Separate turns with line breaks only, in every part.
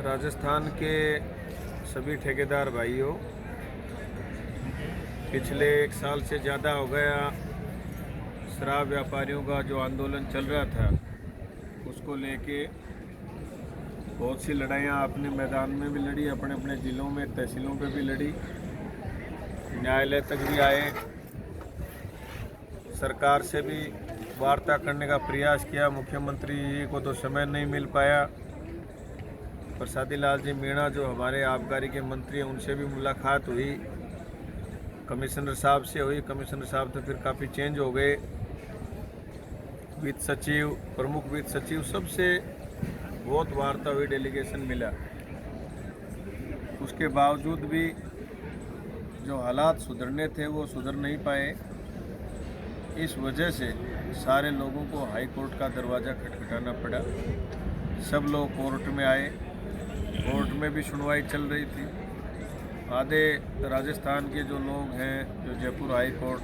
राजस्थान के सभी ठेकेदार भाइयों, पिछले 1 साल से ज़्यादा हो गया शराब व्यापारियों का जो आंदोलन चल रहा था उसको लेके बहुत सी लड़ाइयाँ आपने मैदान में भी लड़ी, अपने अपने ज़िलों में तहसीलों पे भी लड़ी, न्यायालय तक भी आए, सरकार से भी वार्ता करने का प्रयास किया। मुख्यमंत्री जी को तो समय नहीं मिल पाया। प्रसादी लाल जी मीणा जो हमारे आबकारी के मंत्री हैं उनसे भी मुलाकात हुई, कमिश्नर साहब से हुई। कमिश्नर साहब तो फिर काफ़ी चेंज हो गए। वित्त सचिव, प्रमुख वित्त सचिव, सबसे बहुत वार्ता हुई, डेलीगेशन मिला। उसके बावजूद भी जो हालात सुधरने थे वो सुधर नहीं पाए। इस वजह से सारे लोगों को हाई कोर्ट का दरवाज़ा खटखटाना पड़ा। सब लोग कोर्ट में आए, कोर्ट में भी सुनवाई चल रही थी। आधे राजस्थान के जो लोग हैं जो जयपुर हाई कोर्ट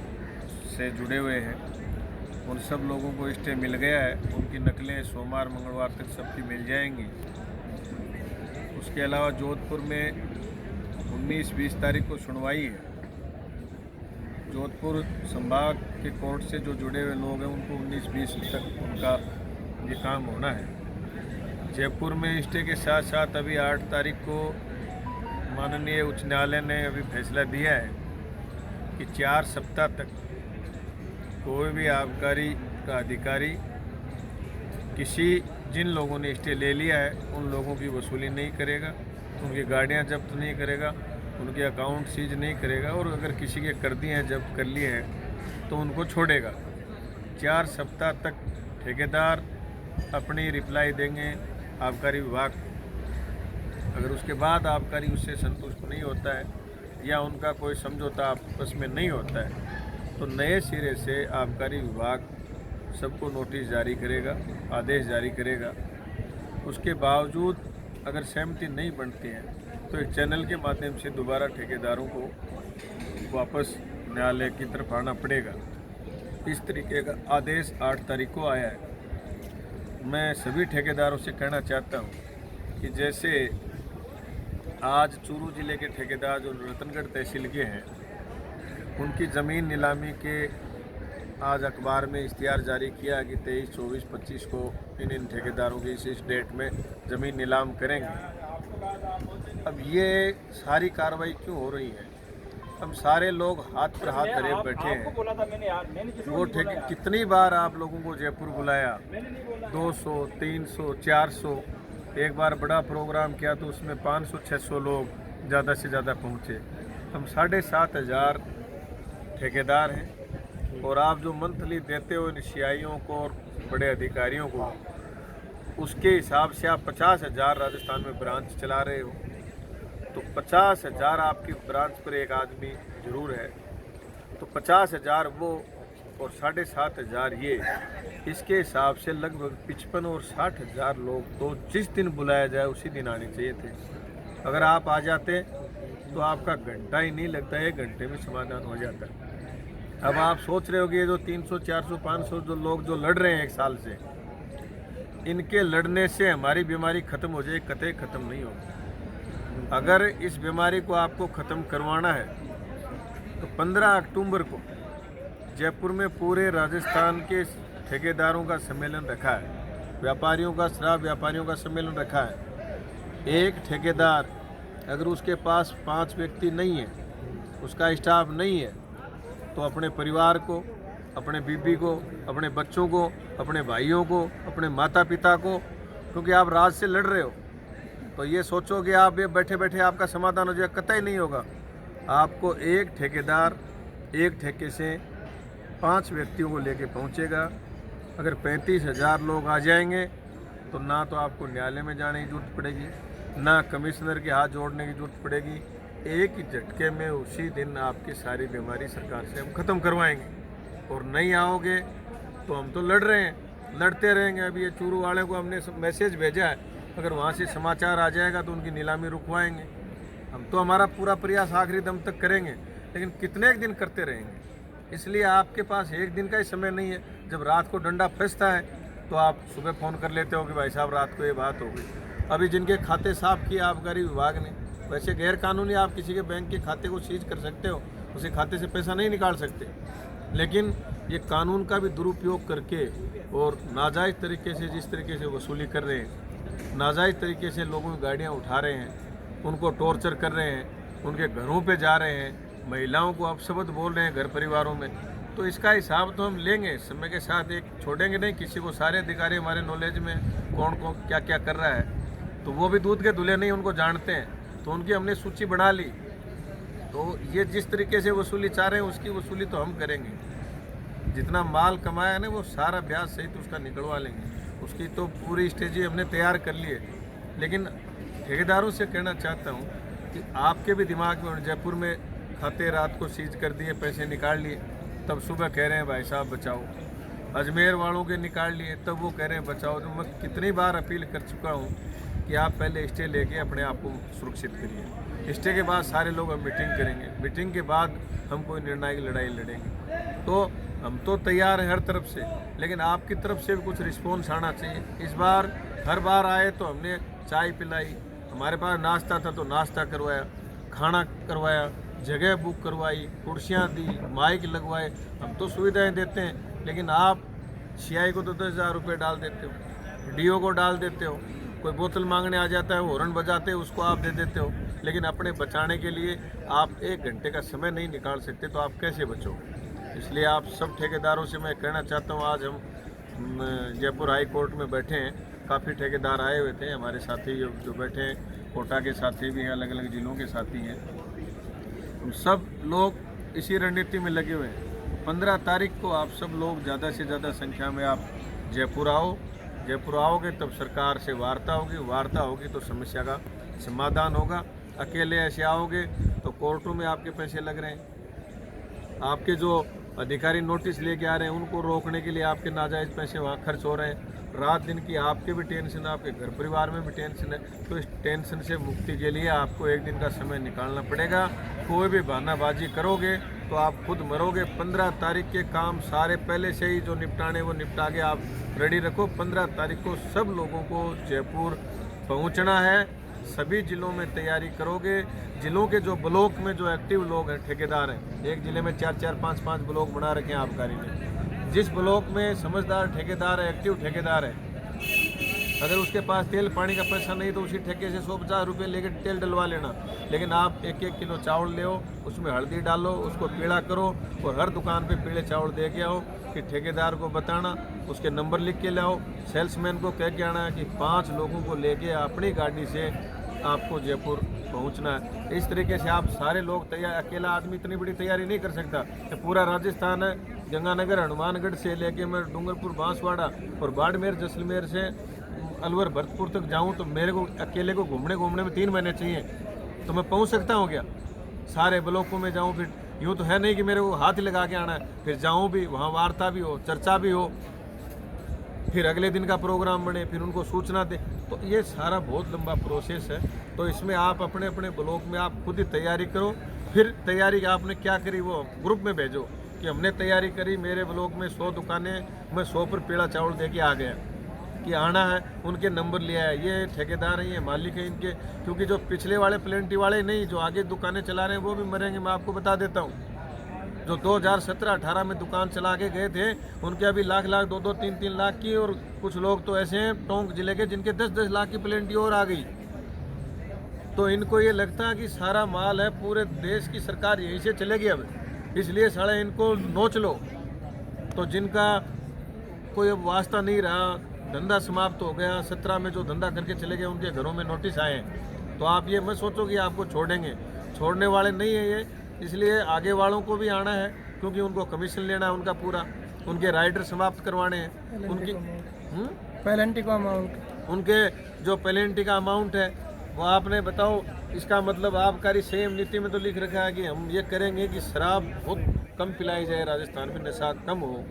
से जुड़े हुए हैं उन सब लोगों को स्टे मिल गया है। उनकी नकलें सोमवार मंगलवार तक सबकी मिल जाएंगी। उसके अलावा जोधपुर में 19-20 तारीख को सुनवाई है। जोधपुर संभाग के कोर्ट से जो जुड़े हुए लोग हैं उनको 19-20 तक उनका ये काम होना है। जयपुर में स्टे के साथ साथ अभी 8 तारीख को माननीय उच्च न्यायालय ने अभी फैसला दिया है कि 4 सप्ताह तक कोई भी आबकारी का अधिकारी जिन लोगों ने स्टे ले लिया है उन लोगों की वसूली नहीं करेगा, उनकी गाड़ियां जब्त नहीं करेगा, उनके अकाउंट सीज नहीं करेगा, और अगर किसी के कर दिए हैं, जब्त कर लिए हैं तो उनको छोड़ेगा। 4 सप्ताह तक ठेकेदार अपनी रिप्लाई देंगे आबकारी विभाग। अगर उसके बाद आबकारी उससे संतुष्ट नहीं होता है या उनका कोई समझौता आपस में नहीं होता है तो नए सिरे से आबकारी विभाग सबको नोटिस जारी करेगा, आदेश जारी करेगा। उसके बावजूद अगर सहमति नहीं बनती है तो एक चैनल के माध्यम से दोबारा ठेकेदारों को वापस न्यायालय की तरफ आना पड़ेगा। इस तरीके का आदेश 8 तारीख को आया है। मैं सभी ठेकेदारों से कहना चाहता हूँ कि जैसे आज चूरू जिले के ठेकेदार जो रतनगढ़ तहसील के हैं उनकी ज़मीन नीलामी के आज अखबार में इश्तिहार जारी किया कि 23, 24, 25 को इन ठेकेदारों की इस डेट में ज़मीन नीलाम करेंगे। अब ये सारी कार्रवाई क्यों हो रही है? हम सारे लोग हाथ पर हाथ धरे बैठे हैं। वो ठेके कितनी बार आप लोगों को जयपुर बुलाया, 200, 300, 400, एक बार बड़ा प्रोग्राम किया तो उसमें 500-600 लोग ज़्यादा से ज़्यादा पहुँचे। हम 7,500 ठेकेदार हैं और आप जो मंथली देते हो इन सीआईओं को और बड़े अधिकारियों को, उसके हिसाब से आप 50,000 राजस्थान में ब्रांच चला रहे हो तो 50,000 आपकी ब्रांच पर एक आदमी ज़रूर है, तो 50,000 वो और 7,500 ये, इसके हिसाब से लगभग 55 और 60,000 लोग तो जिस दिन बुलाया जाए उसी दिन आने चाहिए थे। अगर आप आ जाते तो आपका घंटा ही नहीं लगता, 1 घंटे में समाधान हो जाता। अब आप सोच रहे हो कि ये जो 300, 400, 500 जो लोग जो लड़ रहे हैं 1 साल से, इनके लड़ने से हमारी बीमारी ख़त्म हो जाए, कतई ख़त्म नहीं होगी। अगर इस बीमारी को आपको ख़त्म करवाना है तो 15 अक्टूबर को जयपुर में पूरे राजस्थान के ठेकेदारों का सम्मेलन रखा है, व्यापारियों का, शराब व्यापारियों का सम्मेलन रखा है। एक ठेकेदार अगर उसके पास 5 व्यक्ति नहीं है, उसका स्टाफ नहीं है, तो अपने परिवार को, अपने बीबी को, अपने बच्चों को, अपने भाइयों को, अपने माता पिता को, क्योंकि आप राज से लड़ रहे हो तो ये सोचो कि आप ये बैठे बैठे आपका समाधान हो जाए, कतई नहीं होगा। आपको एक ठेकेदार एक ठेके से 5 व्यक्तियों को लेके पहुंचेगा। अगर 35,000 लोग आ जाएंगे तो ना तो आपको न्यायालय में जाने की जरूरत पड़ेगी, ना कमिश्नर के हाथ जोड़ने की जरूरत पड़ेगी। एक ही झटके में उसी दिन आपकी सारी बीमारी सरकार से हम ख़त्म करवाएंगे। और नहीं आओगे तो हम तो लड़ रहे हैं, लड़ते रहेंगे। अभी ये चूरू वाले को हमने मैसेज भेजा है, अगर वहाँ से समाचार आ जाएगा तो उनकी नीलामी रुकवाएंगे। हम तो हमारा पूरा प्रयास आखिरी दम तक करेंगे, लेकिन कितने दिन करते रहेंगे। इसलिए आपके पास एक दिन का ही समय नहीं है। जब रात को डंडा फंसता है तो आप सुबह फ़ोन कर लेते हो कि भाई साहब रात को ये बात हो गई। अभी जिनके खाते साफ किए आबकारी विभाग ने, वैसे गैर कानूनी आप किसी के बैंक के खाते को सीज कर सकते हो, उसे खाते से पैसा नहीं निकाल सकते। लेकिन ये कानून का भी दुरुपयोग करके और नाजायज़ तरीके से जिस तरीके से वसूली कर रहे हैं, नाजायज़ तरीके से लोगों की गाड़ियाँ उठा रहे हैं, उनको टॉर्चर कर रहे हैं, उनके घरों पे जा रहे हैं, महिलाओं को अपशब्द बोल रहे हैं घर परिवारों में, तो इसका हिसाब तो हम लेंगे समय के साथ। एक छोड़ेंगे नहीं किसी को। सारे अधिकारी हमारे नॉलेज में कौन कौन क्या क्या कर रहा है, तो वो भी दूध के धुले नहीं, उनको जानते हैं, तो उनकी हमने सूची बना ली। तो ये जिस तरीके से वसूली चाह रहे हैं उसकी वसूली तो हम करेंगे। जितना माल कमाया है ना वो सारा ब्याज सहित उसका निकलवा लेंगे। उसकी तो पूरी स्ट्रेटजी हमने तैयार कर ली है। लेकिन ठेकेदारों से कहना चाहता हूँ कि आपके भी दिमाग में, जयपुर में खाते रात को सीज कर दिए, पैसे निकाल लिए, तब सुबह कह रहे हैं भाई साहब बचाओ। अजमेर वालों के निकाल लिए, तब वो कह रहे हैं बचाओ। तो मैं कितनी बार अपील कर चुका हूँ कि आप पहले स्टे लेके अपने आप को सुरक्षित करिए। स्टे के बाद सारे लोग हम मीटिंग करेंगे, मीटिंग के बाद हम कोई निर्णायक लड़ाई लड़ेंगे। तो हम तो तैयार हैं हर तरफ से, लेकिन आपकी तरफ से भी कुछ रिस्पॉन्स आना चाहिए। इस बार हर बार आए तो हमने चाय पिलाई, हमारे पास नाश्ता था तो नाश्ता करवाया, खाना करवाया, जगह बुक करवाई, कुर्सियाँ दी, माइक लगवाए। हम तो सुविधाएं देते हैं, लेकिन आप सीआई को तो 10,000 रुपये डाल देते हो, डीओ को डाल देते हो, कोई बोतल मांगने आ जाता है, हॉर्न बजाते हैं, उसको आप दे देते हो। लेकिन अपने बचाने के लिए आप 1 घंटे का समय नहीं निकाल सकते, तो आप कैसे बचोगे? इसलिए आप सब ठेकेदारों से मैं कहना चाहता हूँ, आज हम जयपुर हाई कोर्ट में बैठे हैं, काफ़ी ठेकेदार आए हुए थे, हमारे साथी जो बैठे हैं, कोटा के साथी भी हैं, अलग अलग जिलों के साथी हैं। हम सब लोग इसी रणनीति में लगे हुए हैं। 15 तारीख को आप सब लोग ज़्यादा से ज़्यादा संख्या में आप जयपुर आओ। जयपुर आओगे तब सरकार से वार्ता होगी, वार्ता होगी तो समस्या का समाधान होगा। अकेले ऐसे आओगे तो कोर्टों में आपके पैसे लग रहे हैं, आपके जो अधिकारी नोटिस लेके आ रहे हैं उनको रोकने के लिए आपके नाजायज़ पैसे वहाँ खर्च हो रहे हैं। रात दिन की आपके भी टेंशन, आपके घर परिवार में भी टेंशन है। तो इस टेंशन से मुक्ति के लिए आपको 1 दिन का समय निकालना पड़ेगा। कोई भी बहानाबाजी करोगे तो आप खुद मरोगे। 15 तारीख के काम सारे पहले से ही जो निपटाने वो निपटा के आप रेडी रखो। 15 तारीख को सब लोगों को जयपुर पहुंचना है। सभी जिलों में तैयारी करोगे। जिलों के जो ब्लॉक में जो एक्टिव लोग हैं, ठेकेदार हैं, एक ज़िले में 4-4, 5-5 ब्लॉक बना रखे हैं आबकारी ने। जिस ब्लॉक में समझदार ठेकेदार है, एक्टिव ठेकेदार है, अगर उसके पास तेल पानी का पैसा नहीं तो उसी ठेके से 150 रुपये लेकर तेल डलवा लेना। लेकिन आप 1-1 किलो चावल ले आओ, उसमें हल्दी डालो, उसको पीला करो और हर दुकान पे पीले चावल दे के आओ। कि ठेकेदार को बताना, उसके नंबर लिख के लाओ, सेल्समैन को कह के आना कि 5 लोगों को लेके अपनी गाड़ी से आपको जयपुर पहुंचना है। इस तरीके से आप सारे लोग तैयार, अकेला आदमी इतनी बड़ी तैयारी नहीं कर सकता। ये पूरा राजस्थान है, गंगानगर हनुमानगढ़ से लेके मैं डूंगरपुर बांसवाड़ा और बाड़मेर जैसलमेर से अलवर भरतपुर तक जाऊं तो मेरे को अकेले को घूमने में 3 महीने चाहिए। तो मैं पहुंच सकता हूं क्या? सारे ब्लॉकों में जाऊं? फिर यूँ तो है नहीं कि मेरे को हाथ ही लगा के आना है। फिर जाऊं भी, वहाँ वार्ता भी हो, चर्चा भी हो, फिर अगले दिन का प्रोग्राम बने, फिर उनको सूचना दे। तो ये सारा बहुत लंबा प्रोसेस है। तो इसमें आप अपने अपने ब्लॉक में आप खुद ही तैयारी करो। फिर तैयारी आपने क्या करी वो ग्रुप में भेजो कि हमने तैयारी करी, मेरे ब्लॉक में 100 दुकानें, मैं 100 पर पीला चावल दे के आ गया कि आना है। उनके नंबर लिया है, ये ठेकेदार हैं, ये मालिक हैं इनके। क्योंकि जो पिछले वाले प्लेंटी वाले नहीं, जो आगे दुकानें चला रहे हैं वो भी मरेंगे। मैं आपको बता देता हूँ, जो 2017-18 में दुकान चला के गए थे उनके अभी लाख 2-2, 3-3 लाख की, और कुछ लोग तो ऐसे हैं टोंक जिले के जिनके 10-10 लाख की प्लेंटी और आ गई। तो इनको ये लगता है कि सारा माल है, पूरे देश की सरकार यहीं से चलेगी अब, इसलिए साढ़े इनको नोच लो। तो जिनका कोई अब वास्ता नहीं रहा, धंधा समाप्त हो गया, 17 में जो धंधा करके चले गए उनके घरों में नोटिस आए हैं। तो आप ये मत सोचो कि आपको छोड़ेंगे, छोड़ने वाले नहीं है ये। इसलिए आगे वालों को भी आना है, क्योंकि उनको कमीशन लेना है उनका पूरा, उनके राइडर समाप्त करवाने हैं, उनकी पेनल्टी का अमाउंट, उनके जो पेनल्टी का अमाउंट है वो आपने बताओ। इसका मतलब आबकारी संयम नीति में तो लिख रखा है कि हम ये करेंगे कि शराब बहुत कम पिलाई जाए, राजस्थान में नशा कम हो।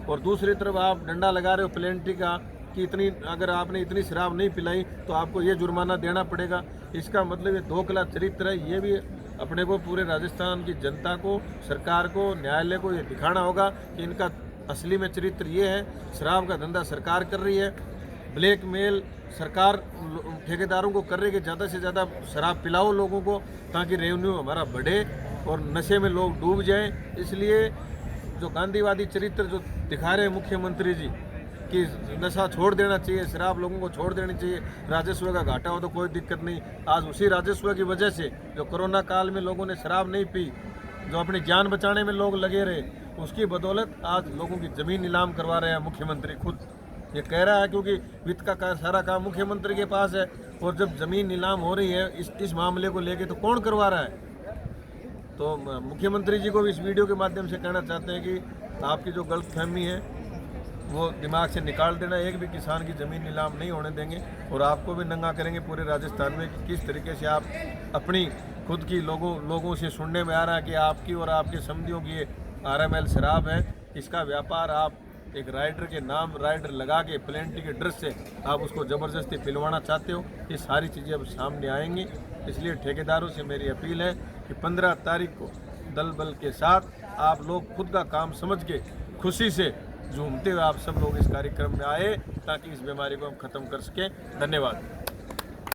और दूसरी तरफ आप डंडा लगा रहे हो पेनल्टी का कि इतनी, अगर आपने इतनी शराब नहीं पिलाई तो आपको ये जुर्माना देना पड़ेगा। इसका मतलब ये दोखला चरित्र है। ये भी अपने को, पूरे राजस्थान की जनता को, सरकार को, न्यायालय को ये दिखाना होगा कि इनका असली में चरित्र ये है। शराब का धंधा सरकार कर रही है, ब्लैकमेल सरकार ठेकेदारों को कर रही है कि ज़्यादा से ज़्यादा शराब पिलाओ लोगों को, ताकि रेवेन्यू हमारा बढ़े और नशे में लोग डूब जाएं। इसलिए जो गांधीवादी चरित्र जो दिखा रहे हैं मुख्यमंत्री जी कि नशा छोड़ देना चाहिए, शराब लोगों को छोड़ देनी चाहिए, राजस्व का घाटा हो तो कोई दिक्कत नहीं। आज उसी राजस्व की वजह से जो कोरोना काल में लोगों ने शराब नहीं पी, जो अपनी जान बचाने में लोग लगे रहे, उसकी बदौलत आज लोगों की ज़मीन नीलाम करवा रहे हैं मुख्यमंत्री खुद। ये कह रहा है क्योंकि वित्त का सारा काम मुख्यमंत्री के पास है, और जब ज़मीन नीलाम हो रही है इस मामले को लेके तो कौन करवा रहा है? तो मुख्यमंत्री जी को भी इस वीडियो के माध्यम से कहना चाहते हैं कि आपकी जो गलतफहमी है वो दिमाग से निकाल देना। एक भी किसान की ज़मीन नीलाम नहीं होने देंगे, और आपको भी नंगा करेंगे पूरे राजस्थान में कि किस तरीके से आप अपनी खुद की लोगों से सुनने में आ रहा है कि आपकी और आपके समधियों की ये RML शराब है, इसका व्यापार आप एक राइडर के नाम राइडर लगा के प्लेंटी के ड्रेस से आप उसको ज़बरदस्ती पिलवाना चाहते हो। ये सारी चीज़ें अब सामने आएंगी। इसलिए ठेकेदारों से मेरी अपील है कि 15 तारीख को दल बल के साथ आप लोग खुद का काम समझ के खुशी से झूमते हुए आप सब लोग इस कार्यक्रम में आए, ताकि इस बीमारी को हम ख़त्म कर सकें। धन्यवाद।